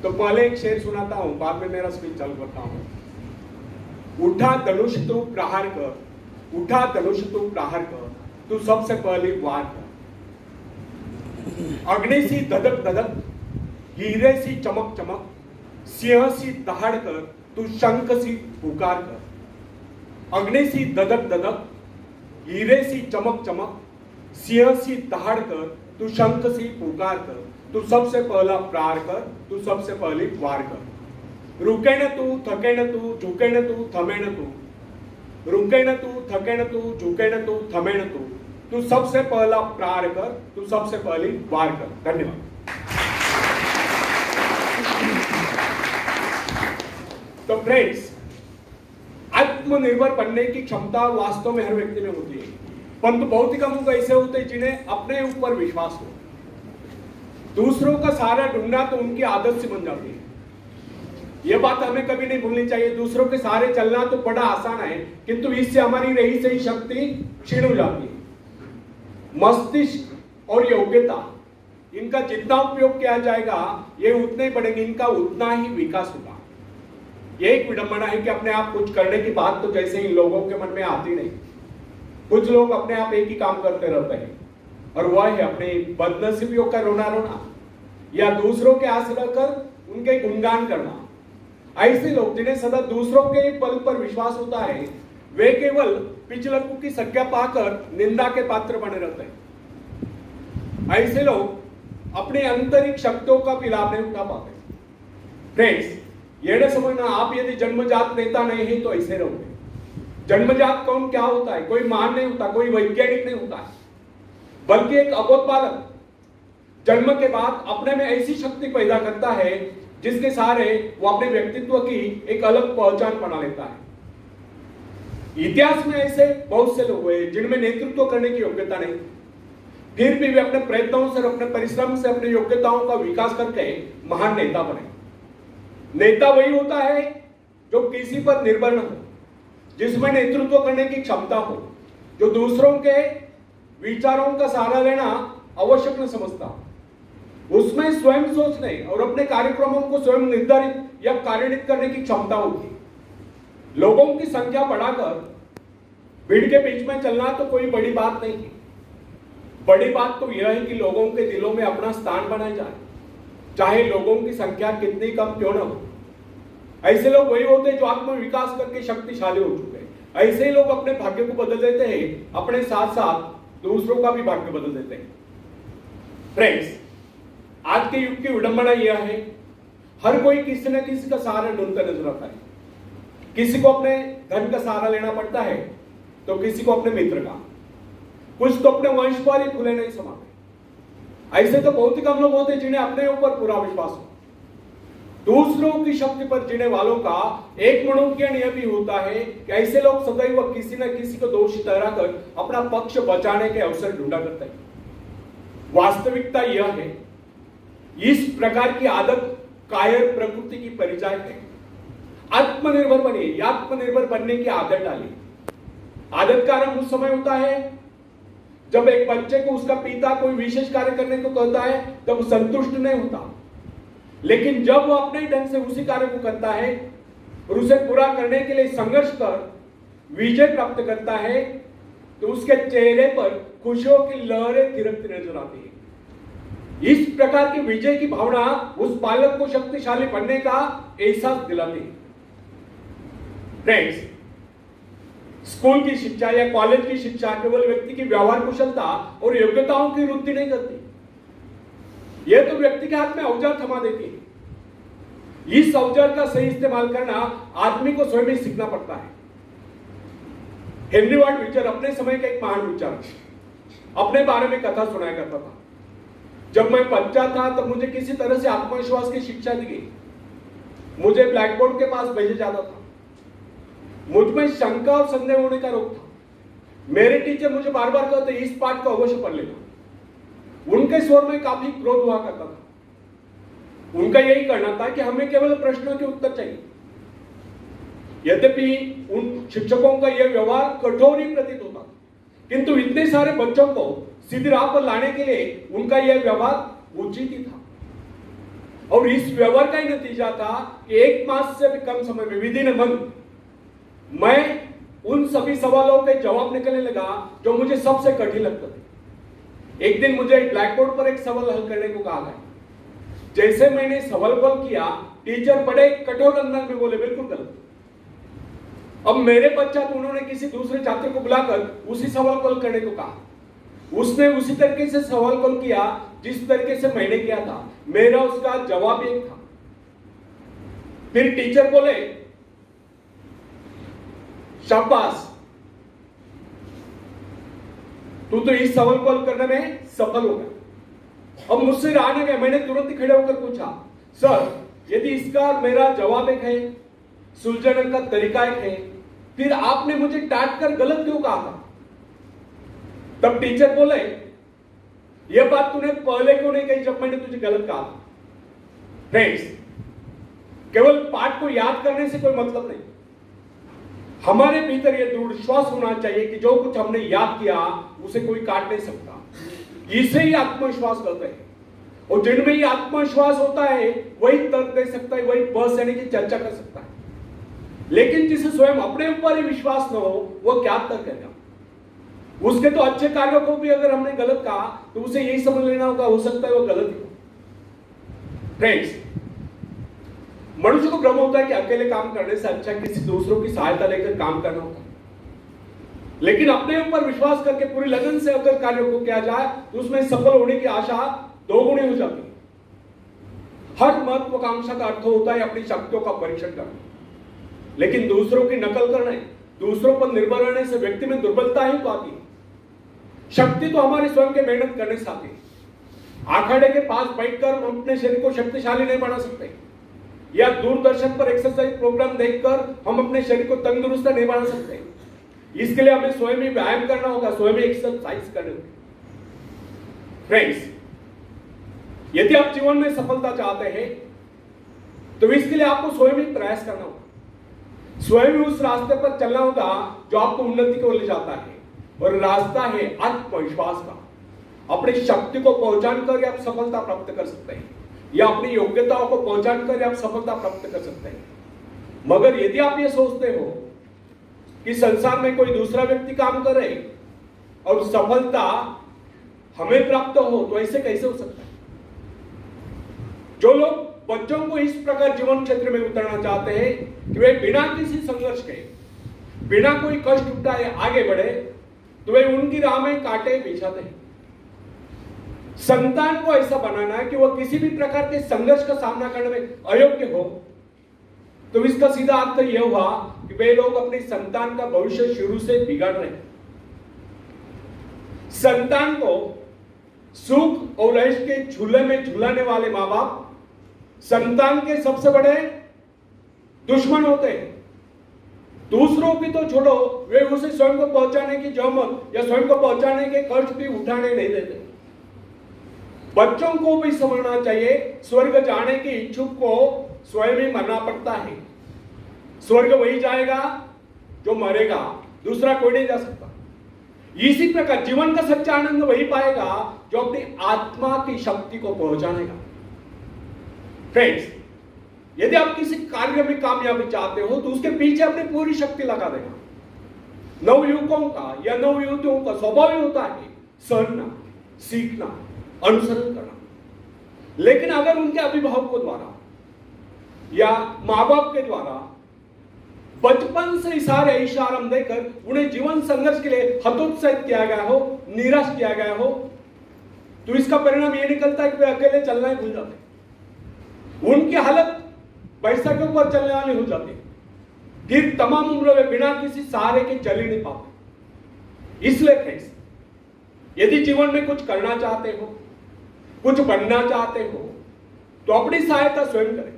तो पहले एक शेर सुनाता हूं, बाद में मेरा स्पीच चालू करता हूं। उठा धनुष तू प्रहार कर, उठा धनुष तू प्रहार कर, तू सबसे पहले वार कर। अग्नि सी धधक धधक, हीरे सी चमक चमक, सिंह सी दहाड़ कर, तू शंख सी पुकार कर। अग्नि सी धधक धधक, हीरे सी चमक चमक, सिंह सी दहाड़ कर, तू शंख सी पुकार कर। तू सबसे पहला प्रहार कर, तू सबसे पहली वार कर। रुके न तू, थके न तू, झुके न तू, थमे न तू। रुके न तू, थके न तू, झुके न तू, थमे न तू। तू सबसे पहला प्रहार कर, तू सबसे पहली वार कर। धन्यवाद। तो फ्रेंड्स, आत्मनिर्भर बनने की क्षमता वास्तव में हर व्यक्ति में होती है, परंतु बहुत ही कम लोग ऐसे होते हैं जिन्हें अपने ऊपर विश्वास हो। दूसरों का सहारा ढूंढना तो उनकी आदत से बन जाती है। यह बात हमें कभी नहीं भूलनी चाहिए। दूसरों के सहारे चलना तो बड़ा आसान है, किंतु इससे हमारी रही सही शक्ति क्षीण हो जाती है। मस्तिष्क और योग्यता, इनका जितना उपयोग किया जाएगा ये उतने ही बढ़ेंगे, इनका उतना ही विकास होगा। ये एक विडंबना है कि अपने आप कुछ करने की बात तो जैसे इन लोगों के मन में आती नहीं। कुछ लोग अपने आप एक ही काम करते रहते हैं, और वह है अपने बदनसीबियों का रोना रोना या दूसरों के आश्रय कर उनके गुणगान करना। ऐसे लोग जिन्हें सदा दूसरों के बल पर विश्वास होता है, वे केवल पिछलकों की संज्ञा पाकर निंदा के पात्र बने रहते हैं। ऐसे लोग अपने आंतरिक शक्तियों का भी लाभ नहीं उठा पाते। फ्रेंड्स, यह न समझना आप यदि जन्मजात नेता नहीं है तो ऐसे रहोगे। जन्मजात कौन क्या होता है? कोई महान नहीं होता, कोई वैज्ञानिक नहीं होता, बल्कि एक अबोध बालक जन्म के बाद अपने में ऐसी शक्ति पैदा करता है जिसके सहारे वो अपने व्यक्तित्व की एक अलग पहचान बना लेता है। इतिहास में ऐसे बहुत से लोग हुए जिनमें नेतृत्व करने की योग्यता नहीं, फिर भी वे अपने प्रयत्नों से, अपने परिश्रम से, अपनी योग्यताओं का विकास करके महान नेता बने। नेता वही होता है जो किसी पर निर्भर न हो, जिसमें नेतृत्व करने की क्षमता हो, जो दूसरों के विचारों का सहारा लेना आवश्यक न समझता, उसमें स्वयं सोचने और अपने कार्यक्रमों को स्वयं निर्धारित या कार्यान्वित करने की क्षमता होगी। लोगों की संख्या बढ़ाकर भीड़ के बीच में चलना तो कोई बड़ी बात नहीं है। बड़ी बात तो यह है कि लोगों के दिलों में अपना स्थान बनाया जाए, चाहे लोगों की संख्या कितनी कम क्यों न हो। ऐसे लोग वही होते हैं जो आत्मविकास करके शक्तिशाली हो चुके हैं। ऐसे ही लोग अपने भाग्य को बदल देते हैं, अपने साथ साथ दूसरों का भी भाग्य बदल देते हैं। फ्रेंड्स, आज के युग की विडंबना यह है, हर कोई किसी न किसी का सहारा ढूंढता नजर आता है। किसी को अपने धन का सहारा लेना पड़ता है, तो किसी को अपने मित्र का, कुछ तो अपने वंश पर ही खुले नहीं समाते। ऐसे तो बहुत ही कम लोग होते जिन्हें अपने ऊपर पूरा विश्वास हो। दूसरों की शक्ति पर जीने वालों का एक मणोज्ञ नियम भी होता है कि ऐसे लोग सदैव किसी न किसी को दोषी ठहराकर अपना पक्ष बचाने के अवसर ढूंढा करते हैं। वास्तविकता यह है, इस प्रकार की आदत कायर प्रकृति की परिचायक है। आत्मनिर्भर बनिए, आत्मनिर्भर बनने की आदत डालिए। आदत का आरंभ उस समय होता है जब एक बच्चे को उसका पिता कोई विशेष कार्य करने को कहता है, तब वो संतुष्ट नहीं होता, लेकिन जब वो अपने ढंग से उसी कार्य को करता है और उसे पूरा करने के लिए संघर्ष कर विजय प्राप्त करता है, तो उसके चेहरे पर खुशियों की लहरें थिरकती नजर आती है। इस प्रकार की विजय की भावना उस बालक को शक्तिशाली बनने का एहसास दिलाती है। फ्रेंड्स, स्कूल की शिक्षा या कॉलेज की शिक्षा केवल व्यक्ति की व्यवहार कुशलता और योग्यताओं की वृद्धि नहीं करती, यह तो व्यक्ति के हाथ में औजार थमा देती है। इस औजार का सही इस्तेमाल करना आदमी को स्वयं ही सीखना पड़ता है। हेनरी वार्ड बीचर अपने समय का एक महान विचार अपने बारे में कथा सुनाया करता था। जब मैं बच्चा था तब मुझे किसी तरह से आत्मविश्वास की शिक्षा दी गई। मुझे ब्लैक बोर्ड के पास भेजा जाता था। मुझ में शंका और संदेह होने का रोग था। मेरे टीचर मुझे बार बार कहते, इस पाठ को अवश्य पढ़ लेना। उनके स्वर में काफी क्रोध हुआ करता था। उनका यही कहना था कि हमें केवल प्रश्नों के उत्तर चाहिए। यद्यपि उन शिक्षकों का यह व्यवहार कठोर ही प्रतीत होता, किंतु इतने सारे बच्चों को सीधी राह पर लाने के लिए उनका यह व्यवहार उचित ही था। और इस व्यवहार का ही नतीजा था कि 1 मास से भी कम समय में विदिन अ मंथ मैं उन सभी सवालों के जवाब निकलने लगा जो मुझे सबसे कठिन लगता था। एक दिन मुझे ब्लैक बोर्ड पर एक सवाल हल करने को कहा गया। जैसे मैंने सवाल हल किया, टीचर बड़े कठोर अंदाज में बोले बिल्कुल गलत। अब मेरे पश्चात उन्होंने किसी दूसरे छात्र को बुलाकर उसी सवाल को हल करने को कहा। उसने उसी तरीके से सवाल हल किया जिस तरीके से मैंने किया था। मेरा उसका जवाब एक था। फिर टीचर बोले शाबाश, तू तो इस सवाल को हल करने में सफल हो गया। अब मुझसे रहा ना गया, मैंने तुरंत ही खड़े होकर पूछा, सर यदि इसका मेरा जवाब एक है, सुलझाने का तरीका एक है, फिर आपने मुझे डांट कर गलत क्यों कहा था? तब टीचर बोले यह बात तूने पहले क्यों नहीं कही जब मैंने तुझे गलत कहा था? फ्रेंड्स, केवल पाठ को याद करने से कोई मतलब नहीं। हमारे भीतर यह दृढ़ विश्वास होना चाहिए कि जो कुछ हमने याद किया उसे कोई काट नहीं सकता। इसे ही आत्मविश्वास कहते हैं। और जिनमें ये आत्मविश्वास होता है वही तर्क दे सकता है, वही बहस यानी कि चर्चा कर सकता है। लेकिन जिसे स्वयं अपने ऊपर ही विश्वास न हो वो क्या तर्क करेगा? उसके तो अच्छे कार्यों को भी अगर हमने गलत कहा तो उसे यही समझ लेना होगा, हो सकता है वो गलत ही हो। फ्रेंड्स, मनुष्य को भ्रम होता है कि अकेले काम करने से अच्छा किसी दूसरों की सहायता लेकर काम करना होता है। लेकिन अपने ऊपर विश्वास करके पूरी लगन से अगर कार्यों को किया जाए तो उसमें सफल होने की आशा दोगुनी हो जाती है। हर महत्वाकांक्षा का अर्थ होता है अपनी शक्तियों का परीक्षण करना। लेकिन दूसरों की नकल करने, दूसरों पर निर्भर रहने से व्यक्ति में दुर्बलता ही तो आती है। शक्ति तो हमारे स्वयं के मेहनत करने से आती है। आखाड़े के पास बैठकर हम अपने शरीर को शक्तिशाली नहीं बना सकते, या दूरदर्शन पर एक्सरसाइज प्रोग्राम देखकर हम अपने शरीर को तंदुरुस्त नहीं बना सकते। इसके लिए हमें स्वयं ही व्यायाम करना होगा, स्वयं ही एक्सरसाइज करनी होगी। फ्रेंड्स, यदि आप जीवन में सफलता चाहते हैं तो इसके लिए आपको स्वयं ही प्रयास करना होगा। स्वयं ही उस रास्ते पर चलना होगा जो आपको उन्नति की ओर ले जाता है। और रास्ता है आत्मविश्वास का। अपनी शक्ति को पहचान कर आप सफलता प्राप्त कर सकते हैं, या अपनी योग्यताओं को पहचान कर आप सफलता प्राप्त कर सकते हैं। मगर यदि आप ये सोचते हो कि संसार में कोई दूसरा व्यक्ति काम करे और सफलता हमें प्राप्त हो, तो ऐसे कैसे हो सकता है? जो लोग बच्चों को इस प्रकार जीवन क्षेत्र में उतरना चाहते हैं कि वे बिना किसी संघर्ष के, बिना कोई कष्ट उठाए आगे बढ़े, तो वे उनकी राह में कांटे बिछाते हैं। संतान को ऐसा बनाना है कि वह किसी भी प्रकार के संघर्ष का सामना करने में अयोग्य हो, तो इसका सीधा अर्थ यह हुआ कि वे लोग अपनी संतान का भविष्य शुरू से बिगाड़ रहे हैं। संतान को सुख और ऐश के झूले में झूलाने वाले मां बाप संतान के सबसे बड़े दुश्मन होते हैं। दूसरों की तो छोड़ो, वे उसे स्वयं को पहुंचाने की जहमत या स्वयं को पहुंचाने के खर्च भी उठाने नहीं देते। बच्चों को भी समझना चाहिए स्वर्ग जाने की इच्छुक को स्वयं ही मरना पड़ता है। स्वर्ग वही जाएगा जो मरेगा, दूसरा कोई नहीं जा सकता। इसी प्रकार जीवन का सच्चा आनंद वही पाएगा जो अपनी आत्मा की शक्ति को पहुंचानेगा। फ्रेंड्स, यदि आप किसी कार्य में कामयाबी चाहते हो तो उसके पीछे अपनी पूरी शक्ति लगा देना। नवयुवकों का या नवयुवतियों का स्वभाव ही होता है सहना, सीखना, अनुसरण करना। लेकिन अगर उनके अभिभावकों द्वारा या मां बाप के द्वारा बचपन से इशारे इशारा देकर उन्हें जीवन संघर्ष के लिए हतोत्साहित किया गया हो, निराश किया गया हो, तो इसका परिणाम यह निकलता है कि वे अकेले चलना ही भूल जाते हैं। उनकी हालत पैसा के ऊपर चलने वाली हो जाती है। फिर तमाम उम्र में बिना किसी सहारे के चल ही नहीं पाते। इसलिए फ्रेंड्स, यदि जीवन में कुछ करना चाहते हो, कुछ बनना चाहते हो, तो अपनी सहायता स्वयं करें।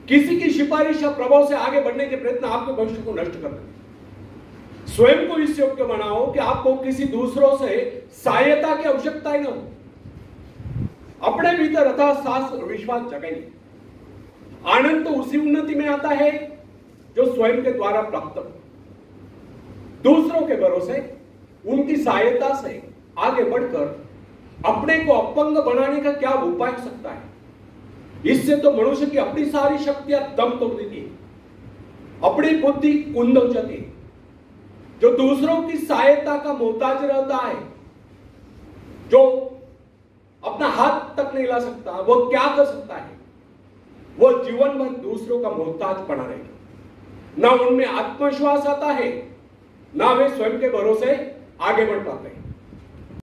किसी की सिफारिश या प्रभाव से आगे बढ़ने के प्रयत्न आपके भविष्य को नष्ट कर देंगे। स्वयं को इस योग्य बनाओ कि आपको किसी दूसरों से सहायता की आवश्यकता ही न हो। अपने भीतर अथाह विश्वास जगाइए। आनंद तो उसी उन्नति में आता है जो स्वयं के द्वारा प्राप्त हो। दूसरों के भरोसे, उनकी सहायता से आगे बढ़कर अपने को अपंग बनाने का क्या उपाय हो सकता है? इससे तो मनुष्य की अपनी सारी शक्तियां दम तोड़ देती है, अपनी बुद्धि कुंद हो जाती है। जो दूसरों की सहायता का मोहताज रहता है, जो अपना हाथ तक नहीं ला सकता, वो क्या कर सकता है? वो जीवन भर दूसरों का मोहताज बना रहेगा। ना उनमें आत्मविश्वास आता है, ना वे स्वयं के भरोसे आगे बढ़ पाते हैं।